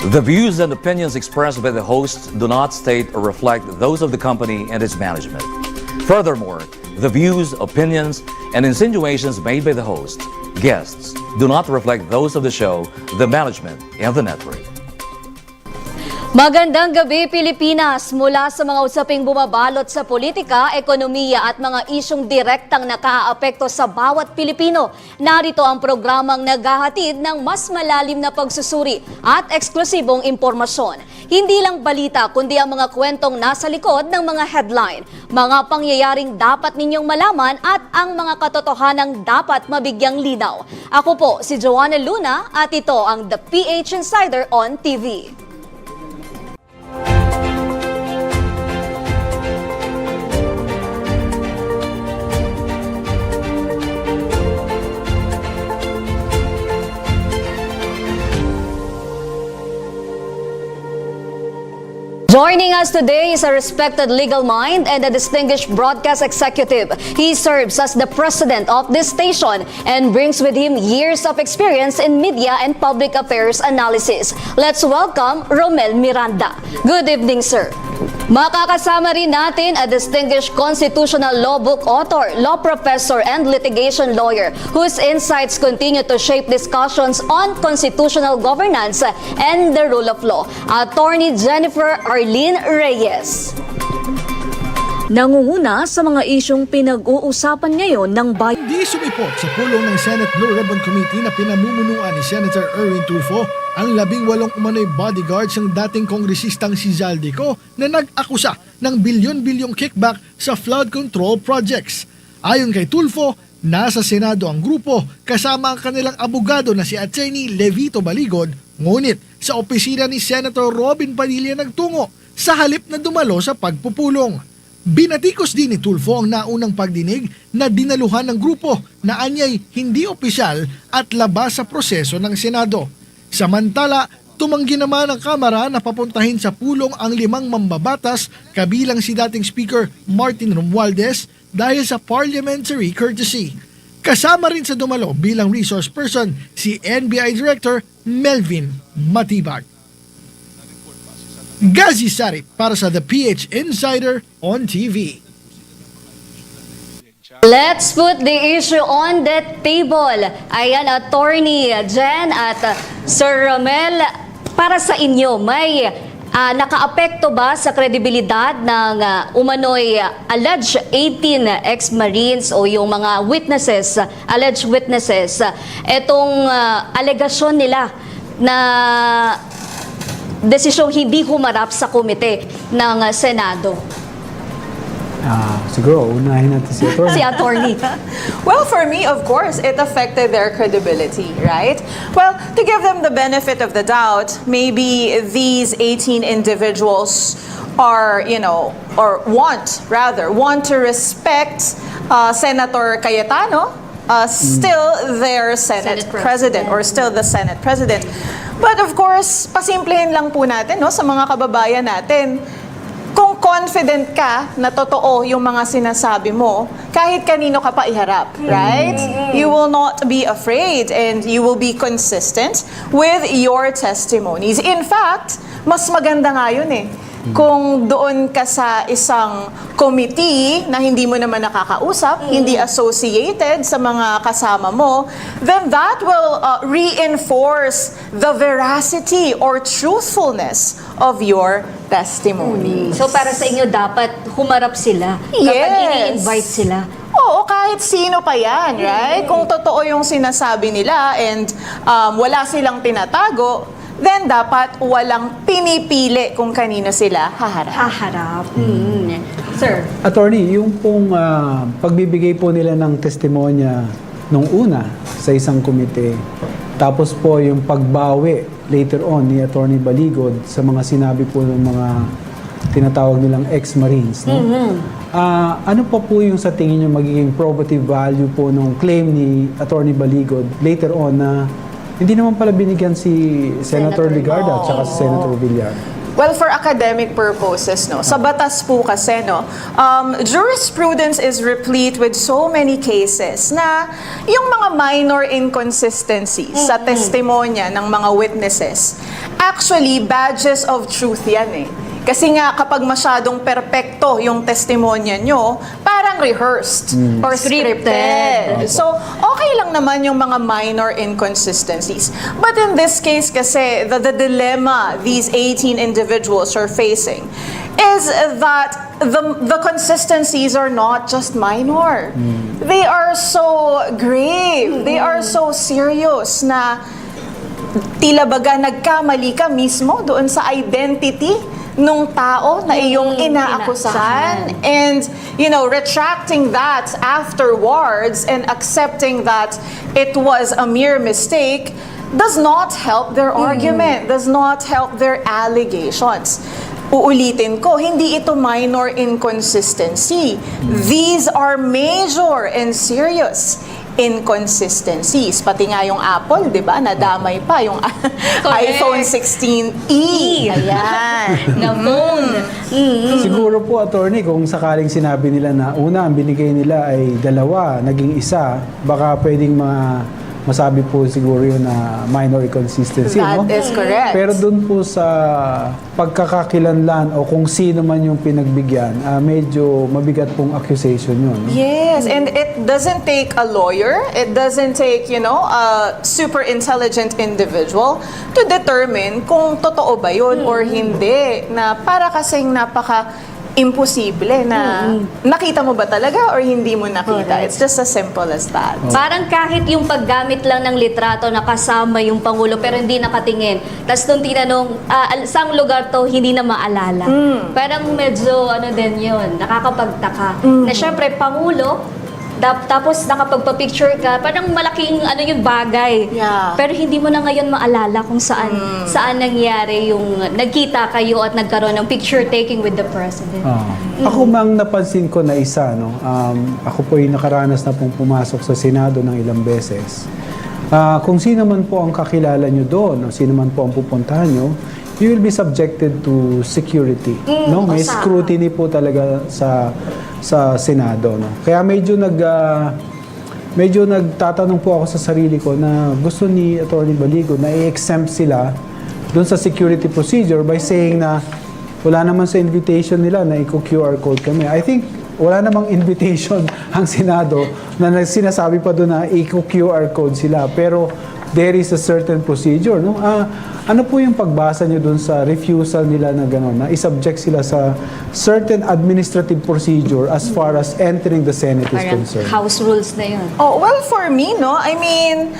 The views and opinions expressed by the host do not state or reflect those of the company and its management. Furthermore, the views, opinions, and insinuations made by the host, guests, do not reflect those of the show, the management, and the network. Magandang gabi, Pilipinas! Mula sa mga usaping bumabalot sa politika, ekonomiya at mga isyong direktang nakaaapekto sa bawat Pilipino, narito ang programang naghahatid ng mas malalim na pagsusuri at eksklusibong impormasyon. Hindi lang balita, kundi ang mga kwentong nasa likod ng mga headline, mga pangyayaring dapat ninyong malaman at ang mga katotohanang dapat mabigyang linaw. Ako po si Joanna Luna at ito ang The PH Insider on TV. Joining us today is a respected legal mind and a distinguished broadcast executive. He serves as the president of this station and brings with him years of experience in media and public affairs analysis. Let's welcome Romel Miranda. Good evening, sir. Makakasama rin natin a distinguished constitutional law book author, law professor, and litigation lawyer whose insights continue to shape discussions on constitutional governance and the rule of law, Attorney Jennifer Arlene Reyes. Nangunguna sa mga isyong pinag-uusapan ngayon ng bayan. Hindi sumipot sa pulong ng Senate Blue Ribbon Committee na pinamumunuan ni Senator Erwin Tulfo ang 18 umano'y bodyguards ng dating kongresistang si Zaldico na nag-akusa ng bilyon-bilyong kickback sa flood control projects. Ayon kay Tulfo, nasa Senado ang grupo kasama ang kanilang abogado na si Attorney Levito Baligod, ngunit sa opisina ni Senator Robin Padilla nagtungo sa halip na dumalo sa pagpupulong. Binatikos din ni Tulfo ang naunang pagdinig na dinaluhan ng grupo na anyay hindi opisyal at labas sa proseso ng Senado. Samantala, tumanggi naman ang Kamara na papuntahin sa pulong ang 5 mambabatas kabilang si dating Speaker Martin Romualdez dahil sa parliamentary courtesy. Kasama rin sa dumalo bilang resource person si NBI Director Melvin Matibag. Gazi Sari para sa The PH Insider on TV. Let's put the issue on the table. Ayan, Attorney Jen at Sir Romel, para sa inyo, may nakaapekto ba sa kredibilidad ng umano'y alleged 18 ex-Marines o yung mga witnesses, alleged witnesses, etong alegasyon nila na desisyong hindi humarap sa komite ng Senado? Siguro, unahin natin si Attorney. Si Attorney. Well, for me, of course, it affected their credibility, right? Well, to give them the benefit of the doubt, maybe these 18 individuals are, or want to respect Senator Cayetano, still their Senate President or still the Senate President. But of course, pasimplehin lang po natin sa mga kababayan natin. Kung confident ka na totoo yung mga sinasabi mo, kahit kanino ka pa iharap, right? You will not be afraid and you will be consistent with your testimonies. In fact, mas maganda nga yun kung doon ka sa isang committee na hindi mo naman nakakausap, hindi associated sa mga kasama mo, then that will reinforce the veracity or truthfulness of your testimony. So para sa inyo, dapat humarap sila kapag ini-invite sila? Oo, kahit sino pa yan, right? Kung totoo yung sinasabi nila and wala silang tinatago, then dapat walang pinipili kung kanino sila haharap. Sir? Attorney, yung pong pagbibigay po nila ng testimonya nung una sa isang komite, tapos po yung pagbawi later on ni Attorney Baligod sa mga sinabi po ng mga tinatawag nilang ex-Marines, no? Ano pa po yung sa tingin nyo magiging probative value po nung claim ni Attorney Baligod later on na hindi naman pala binigyan si Senator Ligarda at saka si Senator Villar? Well, for academic purposes, sa batas po kasi, jurisprudence is replete with so many cases na yung mga minor inconsistencies sa testimonya ng mga witnesses actually, badges of truth yan eh. Kasi nga, kapag masyadong perpekto yung testimonya nyo, parang rehearsed or scripted. So, okay lang naman yung mga minor inconsistencies. But in this case kasi, the dilemma these 18 individuals are facing is that the consistencies are not just minor. They are so grave. They are so serious na tila baga nagkamali ka mismo doon sa identity nung tao na iyong inaakusahan. And, you know, retracting that afterwards and accepting that it was a mere mistake does not help their argument, does not help their allegations. Uulitin ko, hindi ito minor inconsistency. These are major and serious inconsistencies. Pati nga yung Apple, di ba? Nadamay pa yung iPhone 16e. Ayan. Na phone. Siguro po, attorney, kung sakaling sinabi nila na una, ang binigay nila ay 2, naging 1, baka pwedeng masabi po siguro yun na minor inconsistency. That no? is correct. Pero dun po sa pagkakakilanlan o kung sino man yung pinagbigyan, medyo mabigat pong accusation yun. No? Yes, and it doesn't take a lawyer, it doesn't take, you know, a super intelligent individual to determine kung totoo ba yun or hindi. Na para kasing imposible na nakita mo ba talaga or hindi mo nakita. It's just as simple as that. Parang kahit yung paggamit lang ng litrato na kasama yung Pangulo pero hindi nakatingin. Tapos nung tinanong, saan lugar to, hindi na maalala. Parang medyo ano din yun, nakakapagtaka. Na syempre, Pangulo, tapos nakapagpa-picture ka, parang malaking ano yung bagay. Yeah. Pero hindi mo na ngayon maalala kung saan nangyari yung nagkita kayo at nagkaroon ng picture taking with the President. Ako mang napansin ko na isa, no? Ako po ay nakaranas na pong pumasok sa Senado ng ilang beses. Kung sino man po ang kakilala nyo doon, o sino man po ang pupuntahan nyo, you will be subjected to security. No? May scrutiny po talaga sa Senado. No? Kaya medyo nagtatanong po ako sa sarili ko na gusto ni Attorney Baligo na i-exempt sila doon sa security procedure by saying na wala naman sa invitation nila na i-QR code kami. I think wala namang invitation ang Senado na sinasabi pa doon na i-QR code sila. Pero there is a certain procedure. No? Ano po yung pagbasa nyo doon sa refusal nila na gano'n, na isubject sila sa certain administrative procedure as far as entering the Senate is Parang concerned? house rules na yun. Oh, well, for me, no, I mean,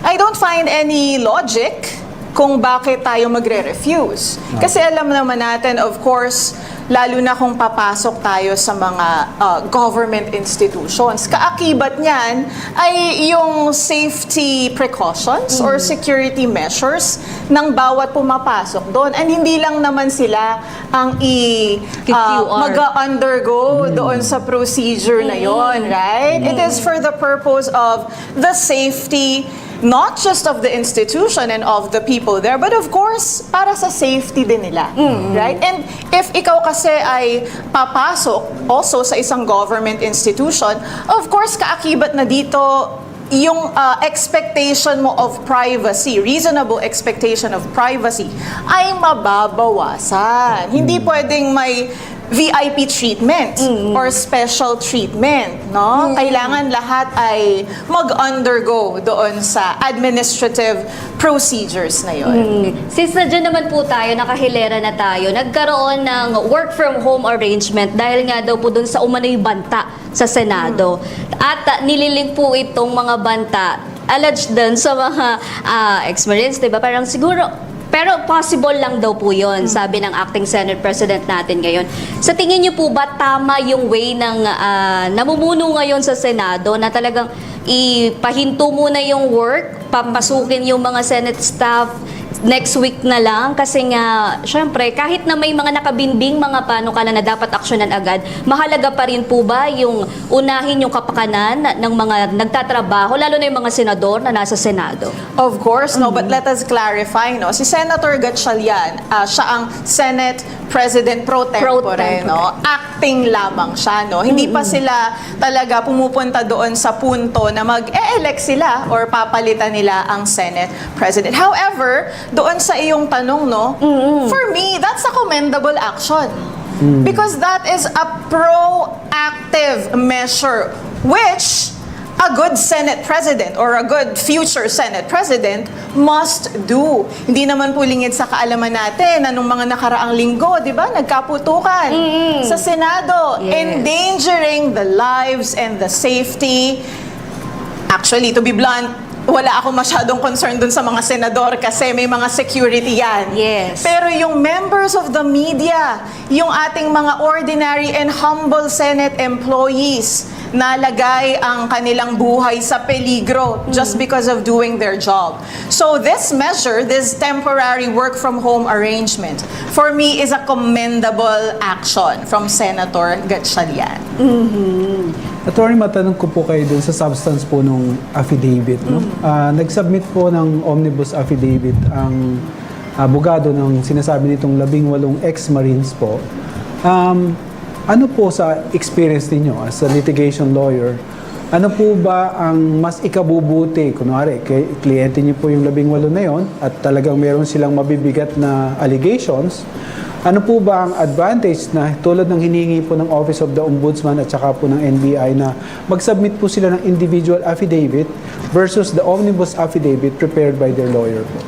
I don't find any logic kung bakit tayo magre-refuse. Kasi alam naman natin, of course, lalo na kung papasok tayo sa mga government institutions, kaakibat niyan ay yung safety precautions or security measures ng bawat pumapasok doon. And hindi lang naman sila ang QR. mag-undergo doon sa procedure na yon, right? It is for the purpose of the safety not just of the institution and of the people there, but of course, para sa safety din nila. Right? And if ikaw kasi ay papasok also sa isang government institution, of course, kaakibat na dito yung expectation mo of privacy, reasonable expectation of privacy, ay mababawasan. Hindi pwedeng may VIP treatment or special treatment, no? Kailangan lahat ay mag-undergo doon sa administrative procedures na yun. Since nandiyan naman po tayo, nakahilera na tayo, nagkaroon ng work from home arrangement dahil nga daw po doon sa umano'y banta sa Senado. At nililink po itong mga banta, alleged din sa mga experience, diba? Parang siguro, pero possible lang daw po yun, sabi ng acting Senate President natin ngayon. Sa tingin niyo po ba tama yung way ng namumuno ngayon sa Senado na talagang ipahinto muna yung work, papasukin yung mga Senate staff next week na lang? Kasi nga, syempre, kahit na may mga nakabinbing mga panukala na dapat aksyonan agad, mahalaga pa rin po ba yung unahin yung kapakanan ng mga nagtatrabaho, lalo na yung mga senador na nasa Senado? Of course, no, but let us clarify, no. Si Senator Gatchalian, siya ang Senate President pro tempore, tempore. no? Acting lamang siya, no? Hindi pa sila talaga pumupunta doon sa punto na mag-e-elect sila or papalitan nila ang Senate President. However, doon sa iyong tanong, no? For me, that's a commendable action. Because that is a proactive measure which a good Senate President or a good future Senate President must do. Hindi naman po lingid sa kaalaman natin na nung mga nakaraang linggo, di ba, nagkaputukan sa Senado, Yes. endangering the lives and the safety. Actually, to be blunt, wala ako masyadong concern dun sa mga senador kasi may mga security yan. Yes. Pero yung members of the media, yung ating mga ordinary and humble Senate employees, nalagay ang kanilang buhay sa peligro just because of doing their job. So this measure, this temporary work from home arrangement, for me is a commendable action from Senator Gatchalian. Attorney, matanong ko po kayo dun sa substance po nung affidavit. No? Nag-submit po ng omnibus affidavit ang abogado ng sinasabi nitong 18 ex-marines po. Ano po sa experience ninyo as a litigation lawyer, ano po ba ang mas ikabubuti? Kunwari, kliyente niyo po yung 18 na yon at talagang meron silang mabibigat na allegations. Ano po ba ang advantage na tulad ng hinihingi po ng Office of the Ombudsman at saka po ng NBI na mag-submit po sila ng individual affidavit versus the omnibus affidavit prepared by their lawyer po?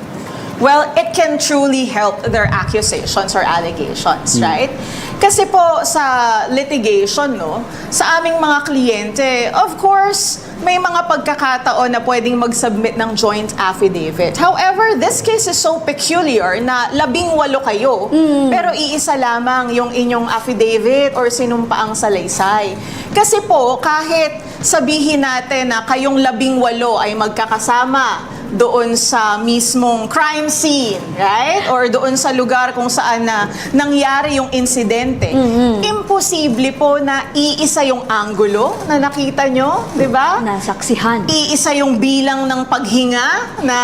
Well, it can truly help their accusations or allegations, right? Kasi po sa litigation, no, sa aming mga kliyente, of course, may mga pagkakataon na pwedeng mag-submit ng joint affidavit. However, this case is so peculiar na 18 kayo, pero iisa lamang yung inyong affidavit or sinumpaang salaysay. Kasi po, kahit sabihin natin na kayong 18 ay magkakasama doon sa mismong crime scene, right? Or doon sa lugar kung saan na nangyari yung insidente. Imposible po na iisa yung anggulo na nakita nyo, di ba? Nasaksihan. Iisa yung bilang ng paghinga na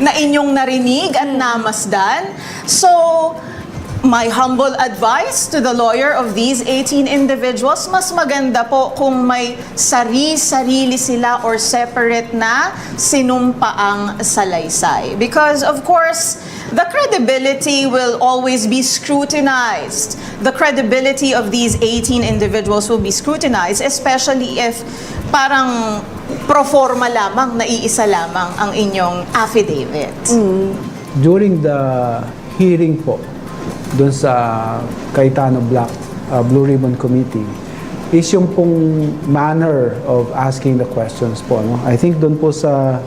na inyong narinig at namasdan. So, my humble advice to the lawyer of these 18 individuals, mas maganda po kung may sarili sila or separate na sinumpaang salaysay. Because of course, the credibility will always be scrutinized. The credibility of these 18 individuals will be scrutinized, especially if parang pro forma lamang, naiisa lamang ang inyong affidavit. During the hearing po, doon sa Cayetano Blue Ribbon Committee, is yung pong manner of asking the questions po. No? I think doon po sa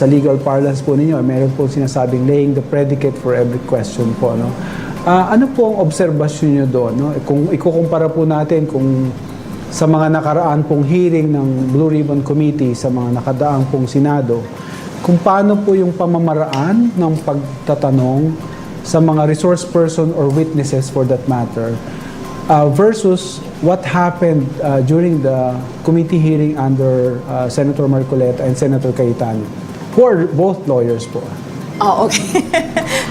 legal parlance po ninyo, meron po sinasabing laying the predicate for every question po. No? Ano po ang obserbasyon nyo doon? No? Kung ikukumpara po natin kung sa mga nakaraan pong hearing ng Blue Ribbon Committee, sa mga nakadaang pong Senado, kung paano po yung pamamaraan ng pagtatanong sa mga resource person or witnesses for that matter versus what happened during the committee hearing under Senator Marcoleta and Senator Cayetano, who are both lawyers po. Oh, okay.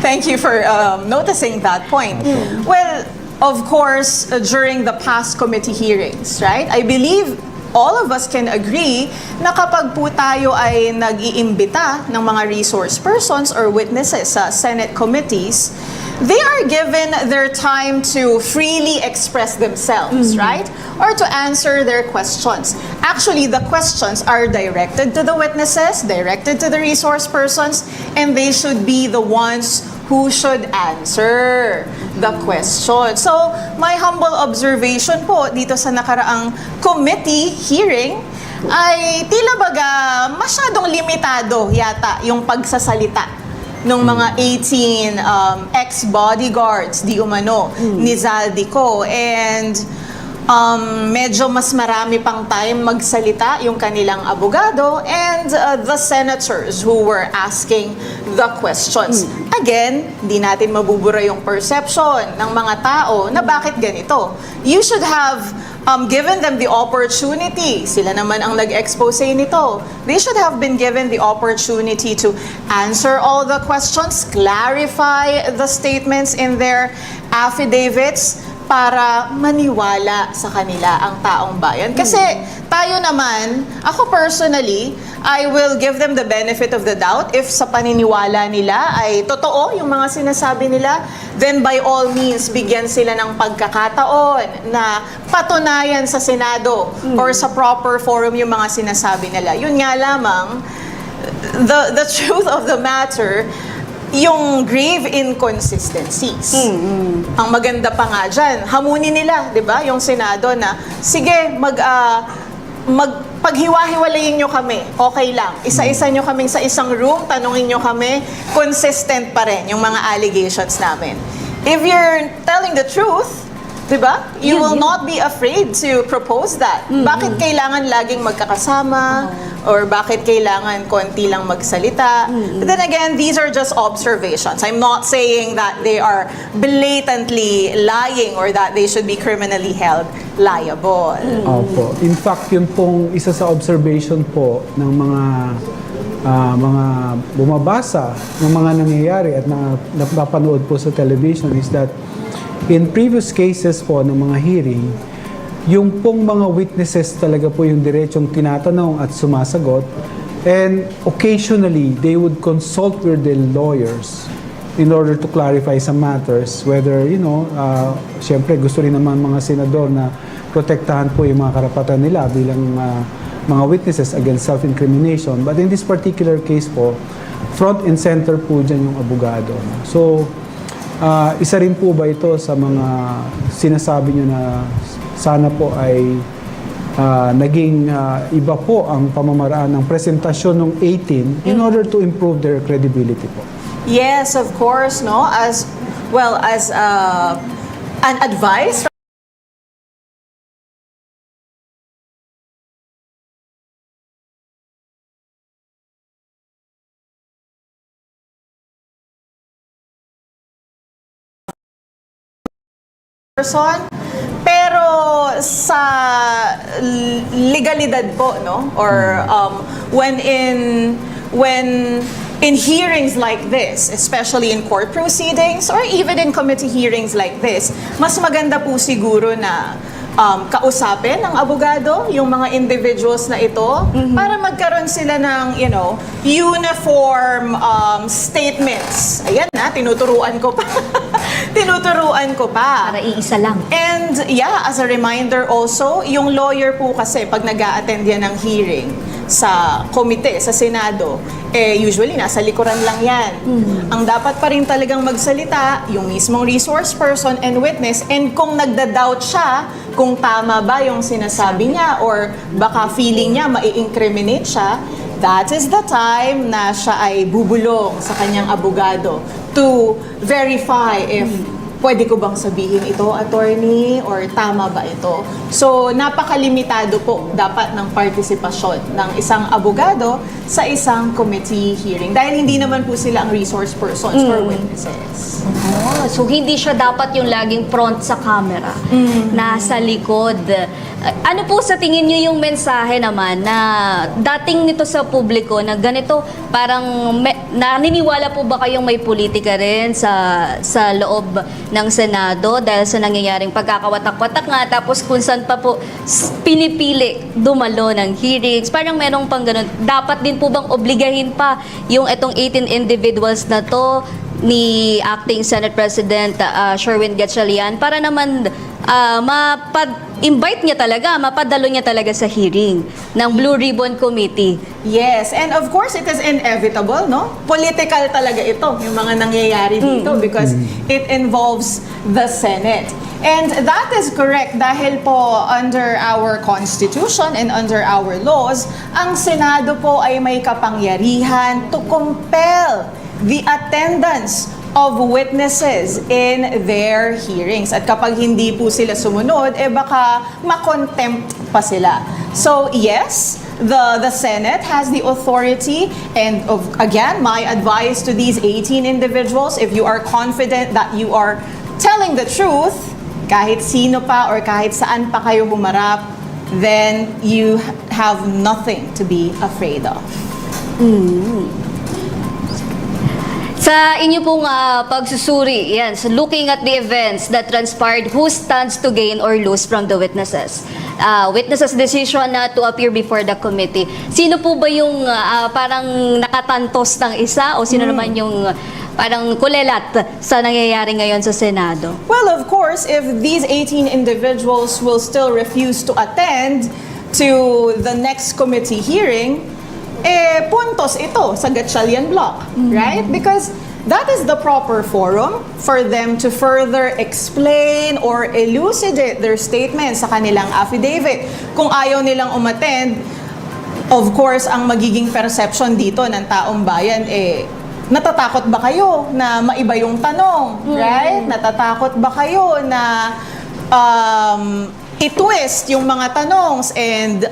Thank you for noticing that point. Well, of course, during the past committee hearings, right, I believe all of us can agree na kapag po tayo ay nag-iimbita ng mga resource persons or witnesses sa Senate committees, they are given their time to freely express themselves, right? Or to answer their questions. Actually, the questions are directed to the witnesses, directed to the resource persons, and they should be the ones who should answer the question. So, my humble observation po dito sa nakaraang committee hearing ay tila baga masyadong limitado yata yung pagsasalita ng mga 18 ex-bodyguards di umano ni Zaldico, and medyo mas marami pang time magsalita yung kanilang abogado and the senators who were asking the questions. Again, di natin mabubura yung perception ng mga tao na bakit ganito. You should have given them the opportunity. Sila naman ang nag-expose nito. They should have been given the opportunity to answer all the questions, clarify the statements in their affidavits para maniwala sa kanila ang taong bayan. Kasi tayo naman, ako personally, I will give them the benefit of the doubt. If sa paniniwala nila ay totoo yung mga sinasabi nila, then by all means, bigyan sila ng pagkakataon na patunayan sa Senado or sa proper forum yung mga sinasabi nila. Yun nga lamang, the truth of the matter, yung grave inconsistencies. Ang maganda pa nga dyan, hamunin nila, di ba, yung Senado na, sige, paghiwa-hiwalayin nyo kami, okay lang. Isa-isa nyo kaming sa isang room, tanungin nyo kami, consistent pa rin yung mga allegations namin. If you're telling the truth, diba? You will not be afraid to propose that. Bakit kailangan laging magkakasama? Or bakit kailangan konti lang magsalita? But then again, these are just observations. I'm not saying that they are blatantly lying or that they should be criminally held liable. Opo. In fact, yun pong isa sa observation po ng mga bumabasa ng mga nangyayari at napapanood po sa television is that in previous cases po ng mga hearing, yung pong mga witnesses talaga po yung diretsong tinatanong at sumasagot, and occasionally they would consult with their lawyers in order to clarify some matters, whether, syempre gusto rin naman mga senador na protektahan po yung mga karapatan nila bilang mga witnesses against self-incrimination. But in this particular case po, front and center po dyan yung abogado. So, isa rin po ba ito sa mga sinasabi nyo na sana po ay naging iba po ang pamamaraan ng presentasyon ng 18 in order to improve their credibility po? Yes, of course, no? As well as an advice person, pero sa legalidad po, no? Or when in hearings like this, especially in court proceedings or even in committee hearings like this, mas maganda po siguro na kausapin ng abogado yung mga individuals na ito para magkaroon sila ng, uniform statements. Ayan na, tinuturuan ko pa. Tinuturuan ko pa. Para iisa lang. And yeah, as a reminder also, yung lawyer po kasi pag nag-a-attend yan ng hearing sa komite, sa Senado, usually nasa likuran lang yan. Ang dapat pa rin talagang magsalita, yung mismong resource person and witness, and kung nagda-doubt siya, kung tama ba yung sinasabi niya or baka feeling niya mai-incriminate siya, that is the time na siya ay bubulong sa kanyang abogado to verify if pwede ko bang sabihin ito, attorney, or tama ba ito? So, napakalimitado po dapat ng partisipasyon ng isang abogado sa isang committee hearing dahil hindi naman po sila ang resource persons or witnesses. So hindi siya dapat yung laging front sa camera, nasa likod. Ano po sa tingin nyo yung mensahe naman na dating nito sa publiko na ganito, parang naniniwala po ba kayong may politika rin sa loob ng Senado dahil sa nangyayaring pagkakawatak-watak nga, tapos kung saan pa po pinipili dumalo ng hearings, parang merong pang ganun. Dapat din po bang obligahin pa yung itong 18 individuals na to ni Acting Senate President Sherwin Gatchalian para naman invite niya talaga, mapadalo niya talaga sa hearing ng Blue Ribbon Committee. Yes, and of course, it is inevitable, no? Political talaga ito, yung mga nangyayari dito because it involves the Senate. And that is correct dahil po under our Constitution and under our laws, ang Senado po ay may kapangyarihan to compel the attendance of witnesses in their hearings. At kapag hindi po sila sumunod, baka makontempt pa sila. So yes, the Senate has the authority, and again, my advice to these 18 individuals, if you are confident that you are telling the truth, kahit sino pa or kahit saan pa kayo humarap, then you have nothing to be afraid of. Sa inyo pong pagsusuri, yan, so looking at the events that transpired, who stands to gain or lose from the witnesses? Witnesses' decision na to appear before the committee. Sino po ba yung parang nakatantos ng isa o sino naman yung parang kulelat sa nangyayari ngayon sa Senado? Well, of course, if these 18 individuals will still refuse to attend to the next committee hearing, puntos ito sa Gatchalian block, right? Because that is the proper forum for them to further explain or elucidate their statements sa kanilang affidavit. Kung ayaw nilang umattend, of course, ang magiging perception dito ng taong bayan, natatakot ba kayo na maiba yung tanong, right? Natatakot ba kayo na i-twist yung mga tanongs and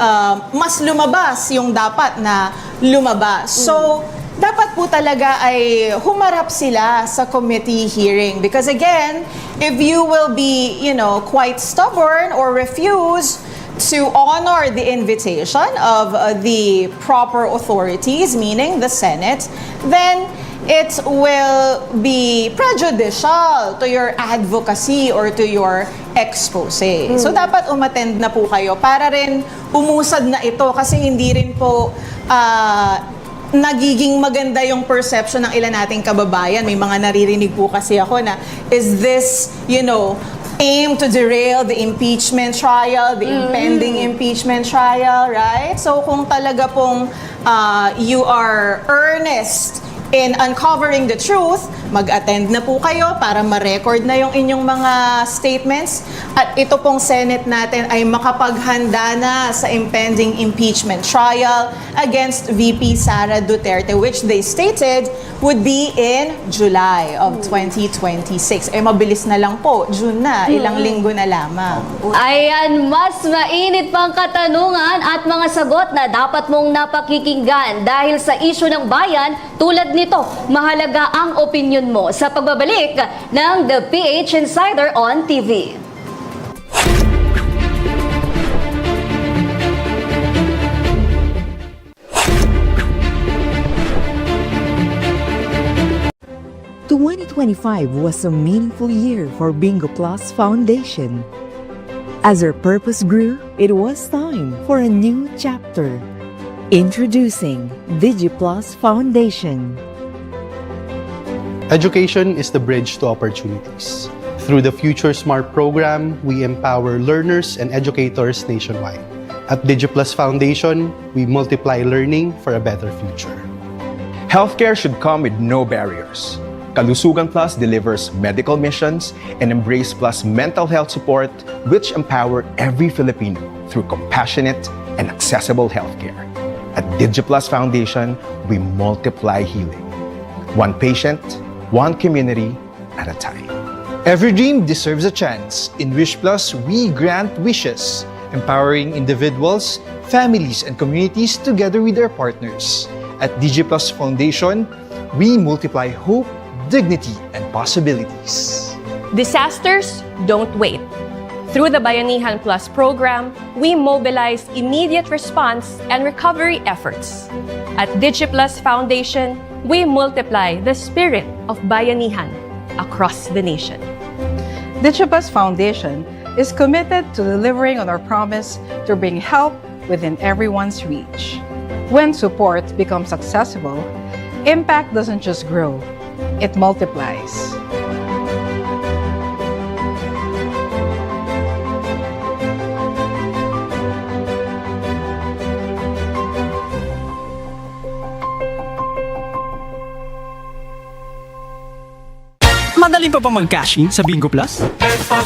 mas lumabas yung dapat na lumabas. So, dapat po talaga ay humarap sila sa committee hearing. Because again, if you will be, quite stubborn or refuse to honor the invitation of the proper authorities, meaning the Senate, then it will be prejudicial to your advocacy or to your expose. So dapat umattend na po kayo para rin umusad na ito kasi hindi rin po nagiging maganda yung perception ng ilan nating kababayan. May mga naririnig po kasi ako na, is this, aim to derail the impeachment trial, the impending impeachment trial, right? So kung talaga pong you are earnest in uncovering the truth, mag-attend na po kayo para ma-record na yung inyong mga statements at ito pong Senate natin ay makapaghanda na sa impending impeachment trial against VP Sara Duterte, which they stated would be in July of 2026. Mabilis na lang po, June na, ilang linggo na lamang. Ayan, mas mainit pang katanungan at mga sagot na dapat mong napakikinggan dahil sa issue ng bayan. Tulad nito, mahalaga ang opinion mo sa pagbabalik ng The PH Insider on TV. "2025 was a meaningful year for Bingo Plus Foundation. As our purpose grew, it was time for a new chapter. Introducing DigiPlus Foundation. Education is the bridge to opportunities. Through the Future Smart program, we empower learners and educators nationwide. At DigiPlus Foundation, we multiply learning for a better future. Healthcare should come with no barriers. Kalusugan Plus delivers medical missions, and Embrace Plus mental health support, which empower every Filipino through compassionate and accessible healthcare. At DigiPlus Foundation, we multiply healing. One patient, one community at a time. Every dream deserves a chance. In Wish Plus, we grant wishes, empowering individuals, families, and communities together with their partners. At DigiPlus Foundation, we multiply hope, dignity, and possibilities. Disasters don't wait. Through the Bayanihan Plus program, we mobilize immediate response and recovery efforts. At DigiPlus Foundation, we multiply the spirit of Bayanihan across the nation. DigiPlus Foundation is committed to delivering on our promise to bring help within everyone's reach. When support becomes accessible, impact doesn't just grow, it multiplies. Madaling pa mag-cash in sa Bingo Plus?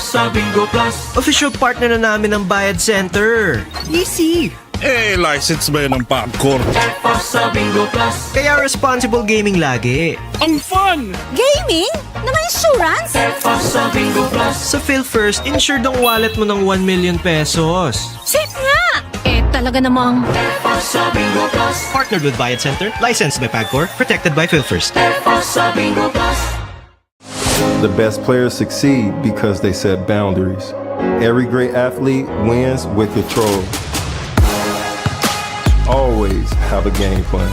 Sa Bingo Plus. Official partner na namin ng Bayad Center. Easy! License ba yun ng Pagcor? Sa Bingo Plus. Kaya responsible gaming lagi. Ang fun! Gaming? Na may insurance? Sa Bingo Plus. Sa PhilFirst, insured ang wallet mo ng 1 million pesos. Safe nga! Talaga namang... Sa Bingo Plus. Partnered with Bayad Center, licensed by Pagcor, protected by PhilFirst. Sa Bingo Plus. The best players succeed because they set boundaries. Every great athlete wins with control. Always have a game plan.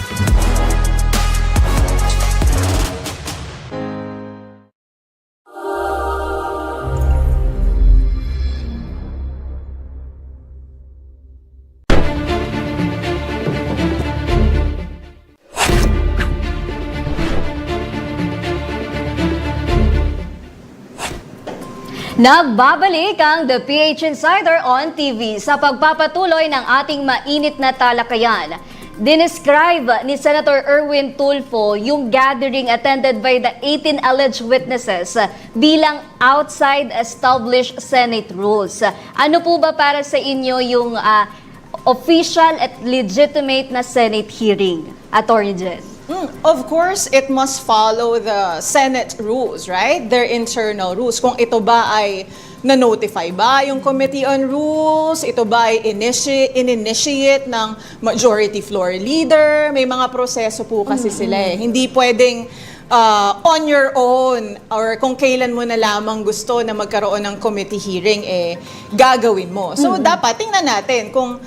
Nagbabalik ang The PH Insider on TV sa pagpapatuloy ng ating mainit na talakayan. Dinescribe ni Senator Erwin Tulfo yung gathering attended by the 18 alleged witnesses bilang outside established Senate rules. Ano po ba para sa inyo yung official at legitimate na Senate hearing, Attorney Jen? Of course, it must follow the Senate rules, right? Their internal rules. Kung ito ba ay na-notify ba yung Committee on Rules? Ito ba ay in-initiate ng majority floor leader? May mga proseso po kasi sila eh. Hindi pwedeng on your own or kung kailan mo na lamang gusto na magkaroon ng committee hearing, gagawin mo. So, dapat tingnan natin kung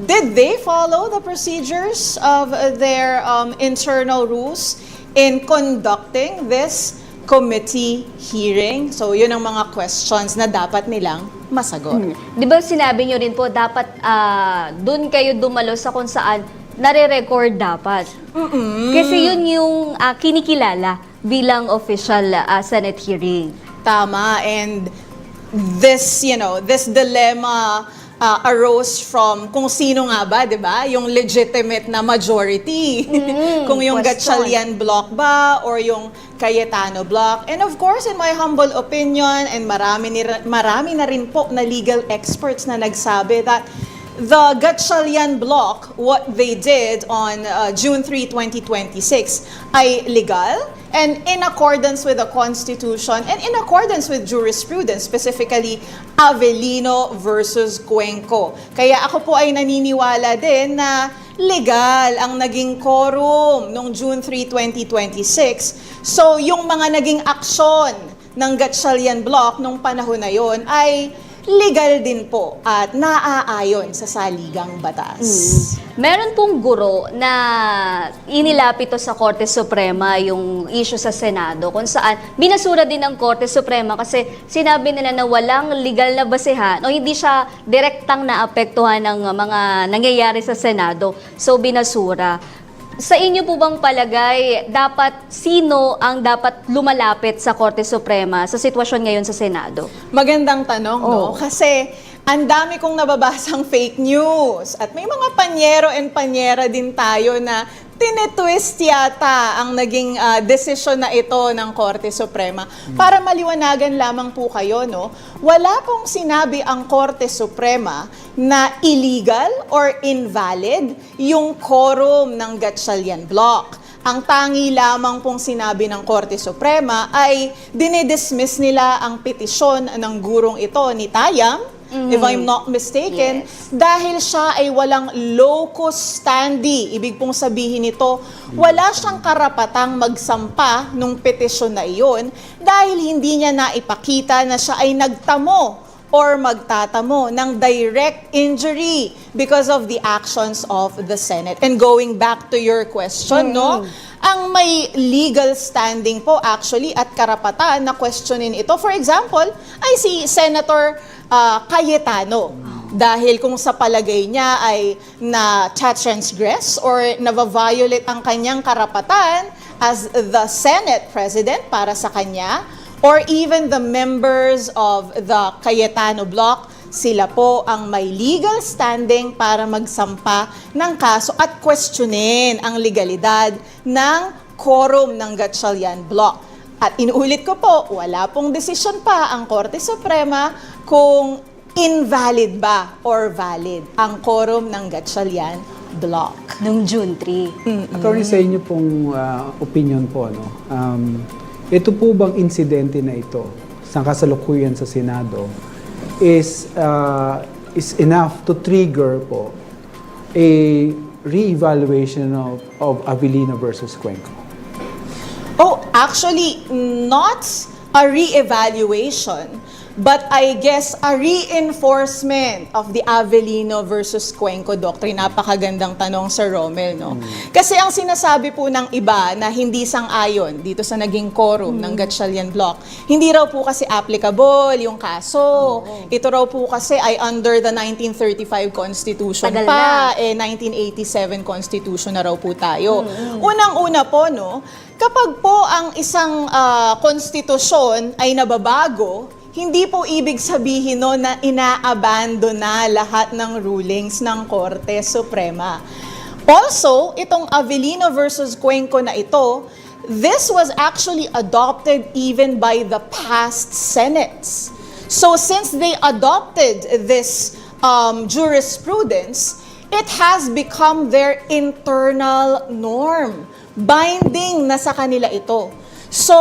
did they follow the procedures of their internal rules in conducting this committee hearing? So, yun ang mga questions na dapat nilang masagot. Di ba sinabi nyo rin po, dapat dun kayo dumalo sa kung saan nare-record dapat. Kasi yun yung kinikilala bilang official Senate hearing. Tama. And this, this dilemma arose from kung sino nga ba, di ba? Yung legitimate na majority. Kung yung Gatchalian block ba or yung Cayetano block. And of course, in my humble opinion, and marami na rin po na legal experts na nagsabi that the Gatchalian block, what they did on June 3, 2026 ay legal and in accordance with the Constitution and in accordance with jurisprudence, specifically Avellino versus Cuenco. Kaya ako po ay naniniwala din na legal ang naging quorum noong June 3, 2026. So yung mga naging aksyon ng Gatchalian block nung panahon na yon ay legal din po at naaayon sa saligang batas. Meron pong guro na inilapit to sa Korte Suprema yung issue sa Senado kung saan binasura din ng Korte Suprema kasi sinabi nila na walang legal na basehan o hindi siya direktang naapektuhan ng mga nangyayari sa Senado. So binasura. Sa inyo po bang palagay, sino ang dapat lumalapit sa Korte Suprema sa sitwasyon ngayon sa Senado? Magandang tanong, no? Kasi ang dami kong nababasang fake news. At may mga panyero and panyera din tayo na tinetwist yata ang naging desisyon na ito ng Korte Suprema. Para maliwanagan lamang po kayo, no? Wala pong sinabi ang Korte Suprema na illegal or invalid yung quorum ng Gatchalian block. Ang tangi lamang pong sinabi ng Korte Suprema ay dinidismiss nila ang petisyon ng gurong ito ni Tayam, if I'm not mistaken, dahil siya ay walang locus standi. Ibig pong sabihin nito, wala siyang karapatang magsampa nung petisyon na iyon dahil hindi niya naipakita na siya ay nagtamo or magtatamo ng direct injury because of the actions of the Senate. And going back to your question, no? Ang may legal standing po actually at karapatan na questionin ito, for example, ay si Senator Cayetano. Dahil kung sa palagay niya ay na-transgress or na-violate ang kanyang karapatan as the Senate President para sa kanya, or even the members of the Cayetano block, sila po ang may legal standing para magsampa ng kaso at questionin ang legalidad ng quorum ng Gatchalian block. At inuulit ko po, wala pong desisyon pa ang Korte Suprema kung invalid ba or valid ang quorum ng Gatchalian block. Noong June 3. Attorney, sa inyo pong opinion po, ito po bang insidente na ito sa kasalukuyan sa Senado is enough to trigger po a re-evaluation of Avellino versus Cuenco? Oh, actually, not a re-evaluation, but I guess a reinforcement of the Avellino versus Cuenco doctrine. Napakagandang tanong, Sir Romel, no? Kasi ang sinasabi po ng iba na hindi sang-ayon dito sa naging quorum ng Gatchalian Block, hindi raw po kasi applicable yung kaso. Ito raw po kasi ay under the 1935 Constitution Tagal pa, na. 1987 Constitution na raw po tayo. Unang-una po, no, kapag po ang isang konstitusyon ay nababago, hindi po ibig sabihin no na inaabandon na lahat ng rulings ng Korte Suprema. Also, itong Avellino versus Cuenco na ito, this was actually adopted even by the past Senates. So since they adopted this jurisprudence, it has become their internal norm. Binding na sa kanila ito. So,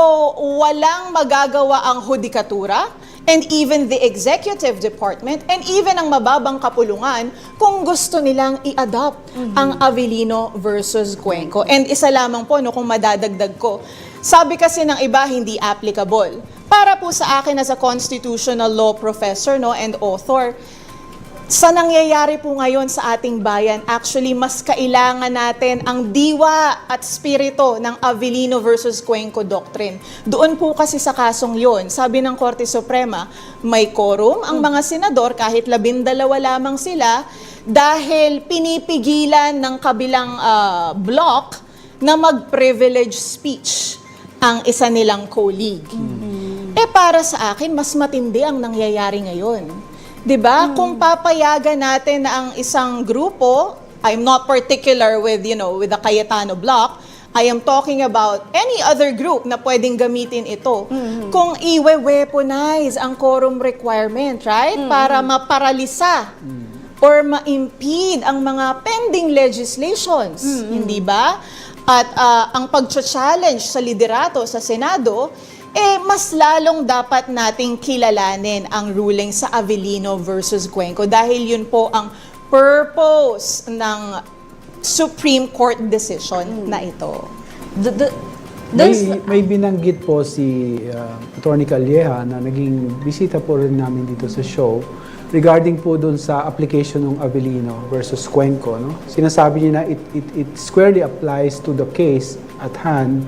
walang magagawa ang hudikatura and even the executive department and even ang mababang kapulungan kung gusto nilang i-adopt ang Avellino versus Cuenco. And isa lamang po, no, kung madadagdag ko, sabi kasi ng iba hindi applicable. Para po sa akin as a constitutional law professor, no, and author, sa nangyayari po ngayon sa ating bayan, actually mas kailangan natin ang diwa at spirito ng Avellino versus Cuenco doctrine. Doon po kasi sa kasong yon, sabi ng Korte Suprema, may quorum ang mga senador kahit 12 lamang sila dahil pinipigilan ng kabilang block na mag-privilege speech ang isa nilang colleague. Para sa akin, mas matindi ang nangyayari ngayon. 'Di ba? Kung papayagan natin na ang isang grupo, I'm not particular with, with the Cayetano block, I am talking about any other group na pwedeng gamitin ito. Kung i-weaponize ang quorum requirement, right? Para maparalisa or ma-impede ang mga pending legislations, hindi ba? At ang pag-challenge sa liderato sa Senado, mas lalong dapat nating kilalanin ang ruling sa Avellino versus Cuenco dahil yun po ang purpose ng Supreme Court decision na ito. May binanggit po si Attorney Calleja na naging bisita po rin namin dito sa show regarding po dun sa application ng Avellino versus Cuenco. No? Sinasabi niya na it squarely applies to the case at hand.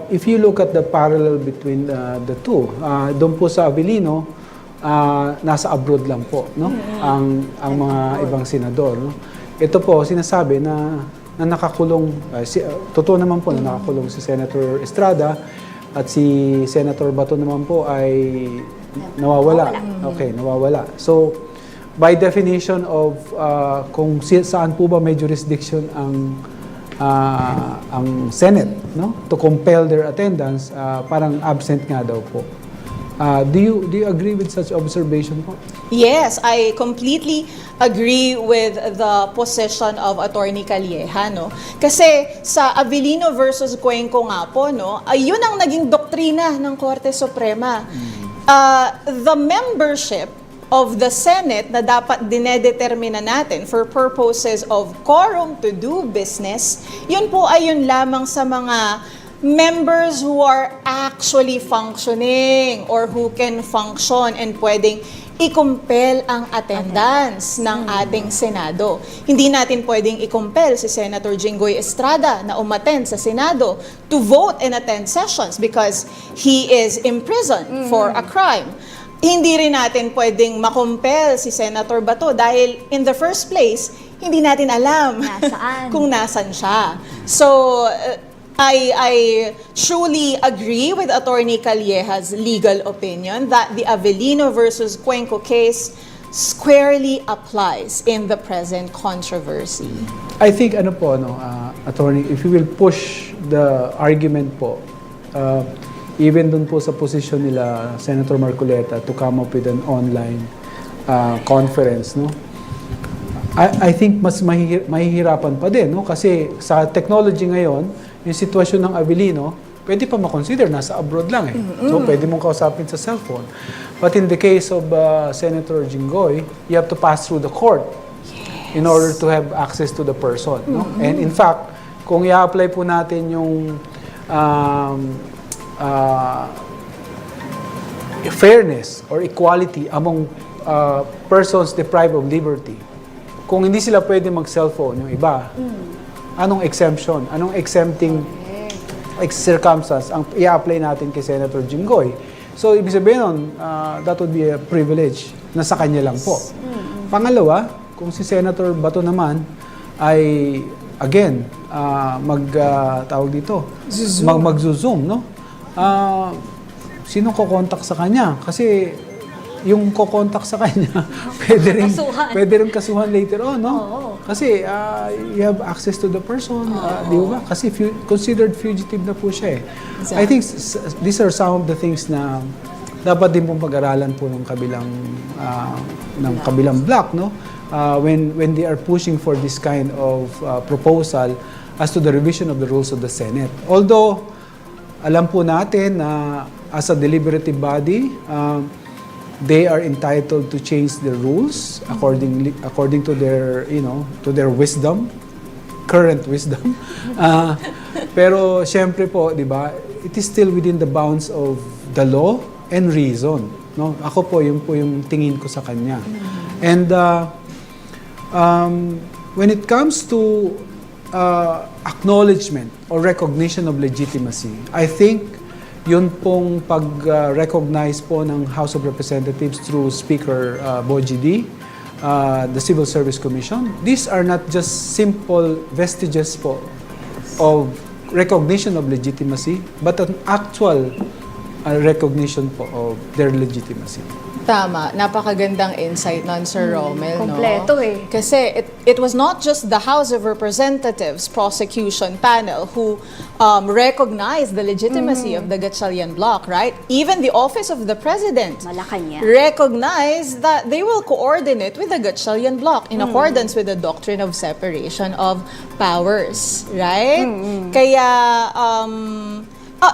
If you look at the parallel between the two, doon po sa Avellino, nasa abroad lang po, no? Ang mga ibang senador, no? Ito po sinasabi na nakakulong, totoo naman po na nakakulong si Senator Estrada at si Senator Bato naman po ay nawawala. Okay, nawawala. So by definition of kung saan po ba may jurisdiction ang Senate, no, to compel their attendance, parang absent nga daw po. Do you agree with such observation po? Yes, I completely agree with the position of Attorney Calleja, no? Kasi sa Avellino versus Cuenco nga po, no, yun ang naging doktrina ng Korte Suprema. The membership of the Senate na dapat dinedetermina natin for purposes of quorum to do business, yun po ay yun lamang sa mga members who are actually functioning or who can function and pwedeng i-compel ang attendance ng ating Senado. Hindi natin pwedeng i-compel si Senator Jinggoy Estrada na umattend sa Senado to vote and attend sessions because he is imprisoned for a crime. Hindi rin natin pwedeng makompel si Senator Bato dahil in the first place, hindi natin alam kung nasan siya. So, I truly agree with Attorney Calleja's legal opinion that the Avellino versus Cuenco case squarely applies in the present controversy. I think, Attorney, if you will push the argument po, even dun po sa posisyon nila Senator Marcoleta to come up with an online conference, no? I think mas mahihirapan pa din, no? Kasi sa technology ngayon, yung sitwasyon ng Avellino, pwede pa ma-consider, nasa abroad lang eh. So pwede mong kausapin sa cellphone. But in the case of Senator Jinggoy, you have to pass through the court in order to have access to the person, no? And in fact, kung i-apply po natin yung fairness or equality among persons deprived of liberty. Kung hindi sila pwede mag-cellphone, yung iba, anong exemption? Anong exempting circumstance ang i-apply natin kay Senator Jinggoy? So, ibig sabihin nun, that would be a privilege na sa kanya lang po. Pangalawa, kung si Senator Bato naman ay, again, mag-zoom, no? Sino ko-contact sa kanya? Kasi yung ko-contact sa kanya, pwede rin kasuhan later on, no? Kasi you have access to the person, di ba? Kasi considered fugitive na po siya eh. Exactly. I think these are some of the things na dapat din pong pag-aralan po ng kabilang block, no? When they are pushing for this kind of proposal as to the revision of the rules of the Senate. Although, alam po natin na as a deliberative body, they are entitled to change the rules according to their, to their wisdom, current wisdom. Pero syempre po, di ba, it is still within the bounds of the law and reason, no? Ako po yung tingin ko sa kanya. And when it comes to acknowledgement or recognition of legitimacy, I think yun pong pag-recognize po ng House of Representatives through Speaker Bogie D, the Civil Service Commission, these are not just simple vestiges po of recognition of legitimacy, but an actual recognition po of their legitimacy. Tama, napakagandang insight nun, Sir Romel, no? Kompleto eh. Kasi it was not just the House of Representatives prosecution panel who recognized the legitimacy of the Gatchalian bloc, right? Even the Office of the President recognized that they will coordinate with the Gatchalian bloc in accordance with the doctrine of separation of powers, right? Kaya,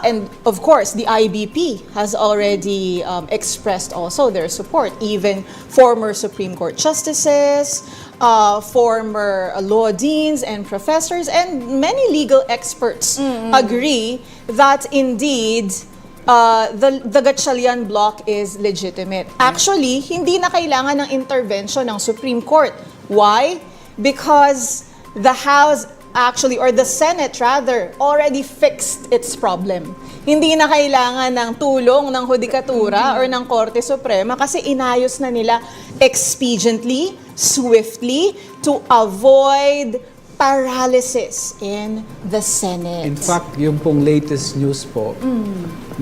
and of course, the IBP has already expressed also their support. Even former Supreme Court justices, former law deans and professors, and many legal experts agree that indeed the Gatchalian bloc is legitimate. Actually, hindi na kailangan ng intervention ng Supreme Court. Why? Because the House or the Senate rather, already fixed its problem. Hindi na kailangan ng tulong ng Hudikatura or ng Korte Suprema kasi inayos na nila expediently, swiftly, to avoid paralysis in the Senate. In fact, yung pong latest news po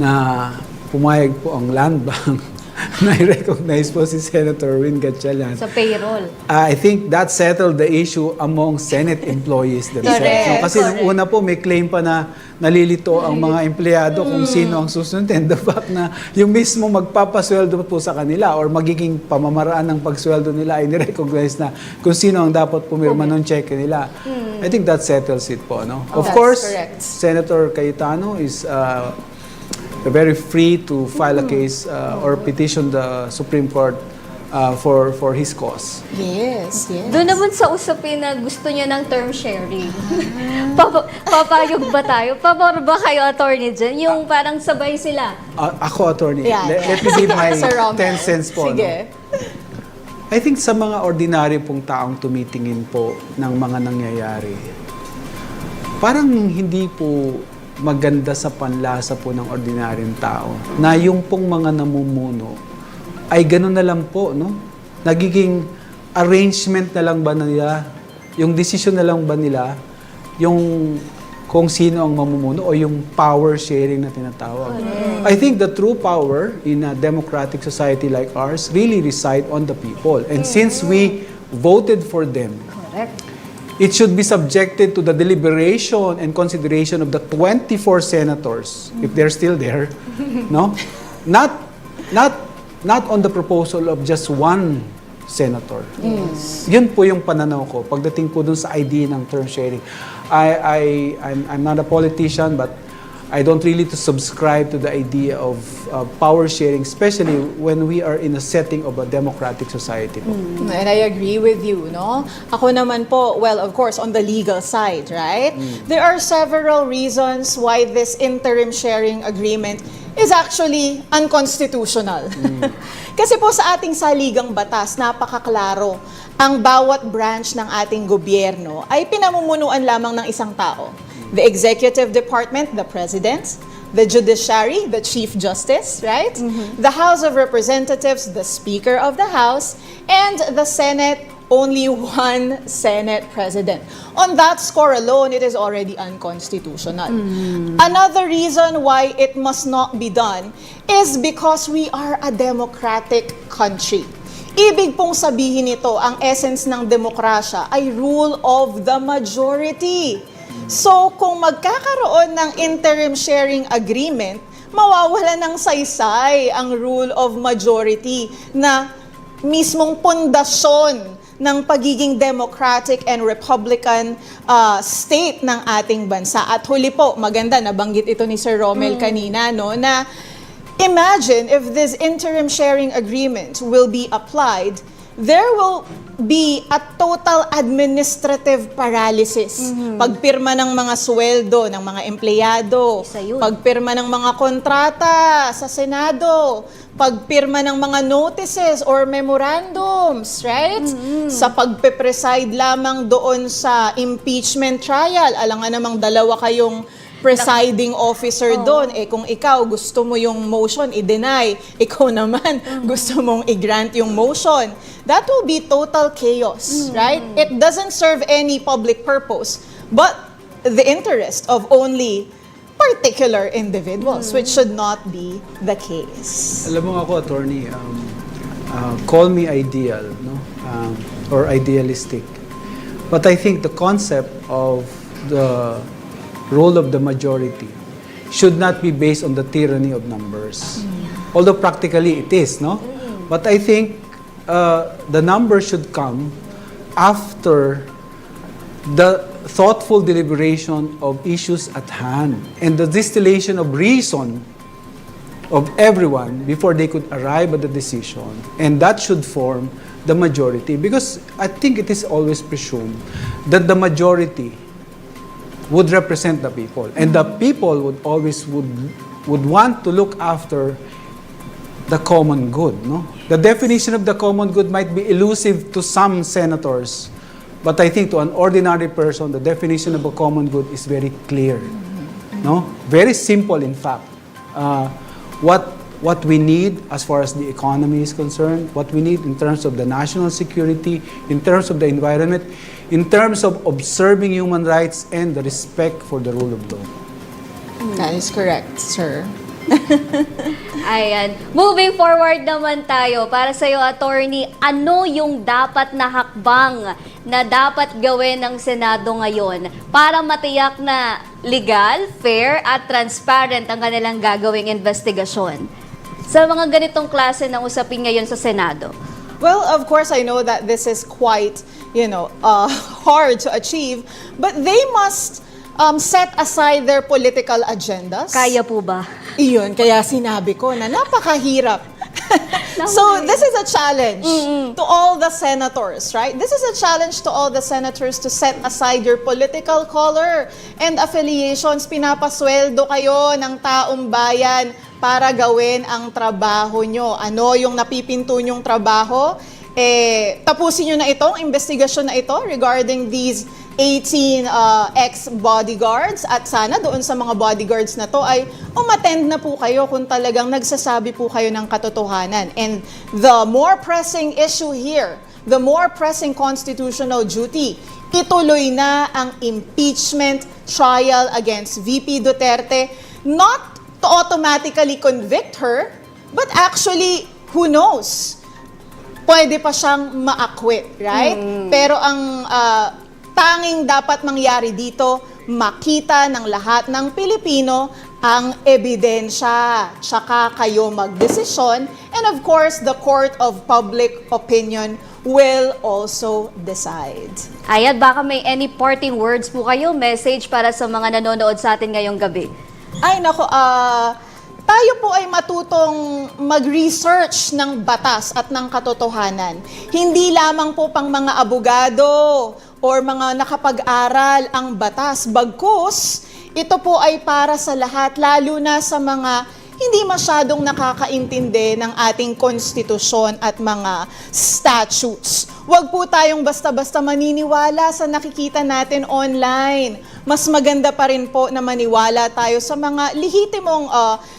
na pumayag po ang Land Bank na i-recognize po si Senator Win Gatchalian. Sa payroll. I think that settled the issue among Senate employees themselves. Correct, Kasi nung una po, may claim pa na nalilito ang mga empleyado kung sino ang susundin. The fact na yung mismo magpapasweldo po sa kanila or magiging pamamaraan ng pagsweldo nila ay ni-recognize na kung sino ang dapat pumirma ng cheque nila. I think that settles it po. No? Of course, correct. Senator Cayetano is very free to file a case or petition the Supreme Court for his cause. Yes, yes. Doon naman sa usapin na gusto niya ng term sharing. Papayog ba tayo? Pabor ba kayo, attorney dyan? Yung parang sabay sila. Ako, attorney. Yeah. Let me give my Sir Romel. 10 cents po. Sige. No? I think sa mga ordinaryo pong taong tumitingin po ng mga nangyayari, parang hindi po maganda sa panlasa po ng ordinaryong tao na yung pong mga namumuno ay gano'n na lang po, no? Nagiging arrangement na lang ba nila, yung decision na lang ba nila, yung kung sino ang mamumuno o yung power sharing na tinatawag. I think the true power in a democratic society like ours really reside on the people. And since we voted for them, it should be subjected to the deliberation and consideration of the 24 senators, if they're still there, no? Not on the proposal of just one senator. Yes. Yun po yung pananaw ko pagdating po dun sa idea ng term sharing. I'm not a politician, but I don't really to subscribe to the idea of power sharing, especially when we are in a setting of a democratic society po. And I agree with you, no? Ako naman po, well, of course, on the legal side, right? There are several reasons why this interim sharing agreement is actually unconstitutional. Kasi po sa ating saligang batas, napakaklaro. Ang bawat branch ng ating gobyerno ay pinamumunuan lamang ng isang tao. The Executive Department, the President; the Judiciary, the Chief Justice, right? The House of Representatives, the Speaker of the House; and the Senate, only one Senate President. On that score alone, it is already unconstitutional. Another reason why it must not be done is because we are a democratic country. Ibig pong sabihin nito, ang essence ng demokrasya ay rule of the majority. So, kung magkakaroon ng interim sharing agreement, mawawala ng saysay ang rule of majority na mismong pundasyon ng pagiging democratic and republican state ng ating bansa. At huli po, maganda, nabanggit ito ni Sir Romel kanina, no, na imagine if this interim sharing agreement will be applied, there will be a total administrative paralysis. Pagpirma ng mga sweldo ng mga empleyado, pagpirma ng mga kontrata sa Senado, pagpirma ng mga notices or memorandums, right? Sa pagpe-preside lamang doon sa impeachment trial, alangan namang dalawa kayong presiding officer doon. Eh kung ikaw gusto mo yung motion i-deny, ikaw naman gusto mong i-grant yung motion, that will be total chaos, right? It doesn't serve any public purpose, but the interest of only particular individuals, which should not be the case. Alam mo ako, attorney, call me ideal, no? Or idealistic. But I think the concept of the role of the majority should not be based on the tyranny of numbers. Although practically it is, no? But I think the number should come after the thoughtful deliberation of issues at hand and the distillation of reason of everyone before they could arrive at the decision. And that should form the majority, because I think it is always presumed that the majority would represent the people, and the people would always would want to look after the common good, no? The definition of the common good might be elusive to some senators, but I think to an ordinary person, the definition of a common good is very clear, no? Very simple, in fact. What we need as far as the economy is concerned, what we need in terms of the national security, in terms of the environment, in terms of observing human rights and the respect for the rule of law. That is correct, sir. Ayan. Moving forward naman tayo, para sa iyo, attorney, ano yung dapat na hakbang na dapat gawin ng Senado ngayon para matiyak na legal, fair, at transparent ang kanilang gagawing investigasyon sa mga ganitong klase ng usapin ngayon sa Senado? Well, of course, I know that this is quite, hard to achieve, but they must set aside their political agendas. Kaya po ba? Iyon, kaya sinabi ko na napakahirap. So, this is a challenge to all the senators, right? This is a challenge to all the senators to set aside your political color and affiliations. Pinapasweldo kayo ng taong bayan para gawin ang trabaho nyo. Ano yung napipinto nyong trabaho? Tapusin nyo na itong investigasyon na ito regarding these 18 ex-bodyguards, at sana doon sa mga bodyguards na to ay umattend na po kayo kung talagang nagsasabi po kayo ng katotohanan. And the more pressing issue here, the more pressing constitutional duty, ituloy na ang impeachment trial against VP Duterte, not to automatically convict her, but actually, who knows, pwede pa siyang ma-acquit, right? Pero ang tanging dapat mangyari dito, makita ng lahat ng Pilipino ang ebidensya, tsaka kayo magdesisyon, and of course, the court of public opinion will also decide. Ayan, baka may any parting words po kayo, message para sa mga nanonood sa atin ngayong gabi? Ay, nako, tayo po ay matutong mag-research ng batas at ng katotohanan. Hindi lamang po pang mga abogado or mga nakapag-aral ang batas. Bagkus, ito po ay para sa lahat, lalo na sa mga hindi masyadong nakakaintindi ng ating konstitusyon at mga statutes. Huwag po tayong basta-basta maniniwala sa nakikita natin online. Mas maganda pa rin po na maniwala tayo sa mga lehitimong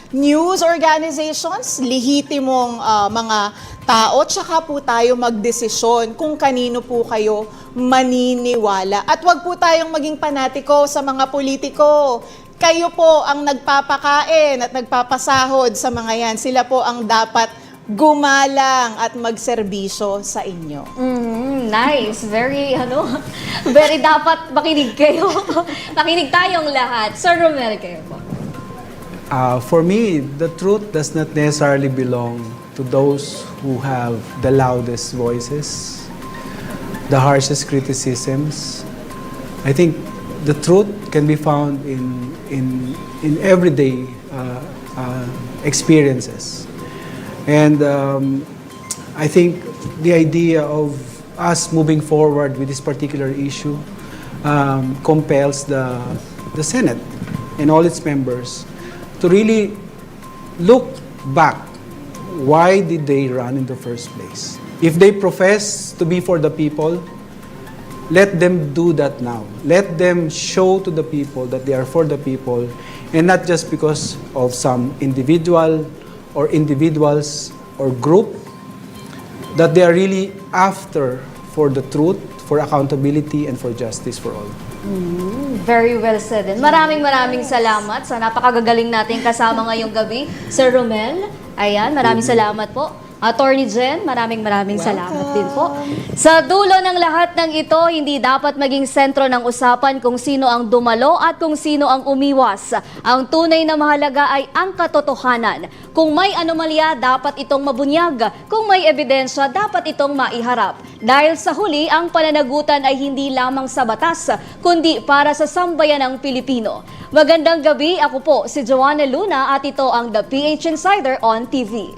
news organizations, lehitimong mga tao, tsaka po tayo magdesisyon kung kanino po kayo maniniwala. At huwag po tayong maging panatiko sa mga politiko. Kayo po ang nagpapakain at nagpapasahod sa mga yan. Sila po ang dapat gumalang at magserbisyo sa inyo. Nice. Very, very dapat makinig kayo. Makinig tayong lahat. Sir Romel, kayo po. For me, the truth does not necessarily belong to those who have the loudest voices, the harshest criticisms. I think the truth can be found in everyday experiences. And I think the idea of us moving forward with this particular issue compels the Senate and all its members to really look back. Why did they run in the first place? If they profess to be for the people, let them do that now. Let them show to the people that they are for the people, and not just because of some individual or individuals or group, that they are really after for the truth, for accountability, and for justice for all. Very well said. And maraming salamat sa napakagagaling natin kasama ngayong gabi, Sir Romel. Ayan, maraming salamat po. Attorney Jen, maraming salamat din po. Sa dulo ng lahat ng ito, hindi dapat maging sentro ng usapan kung sino ang dumalo at kung sino ang umiwas. Ang tunay na mahalaga ay ang katotohanan. Kung may anomalya, dapat itong mabunyag. Kung may ebidensya, dapat itong maiharap. Dahil sa huli, ang pananagutan ay hindi lamang sa batas, kundi para sa sambayan ng Pilipino. Magandang gabi, ako po si Joanna Luna at ito ang The PH Insider on TV.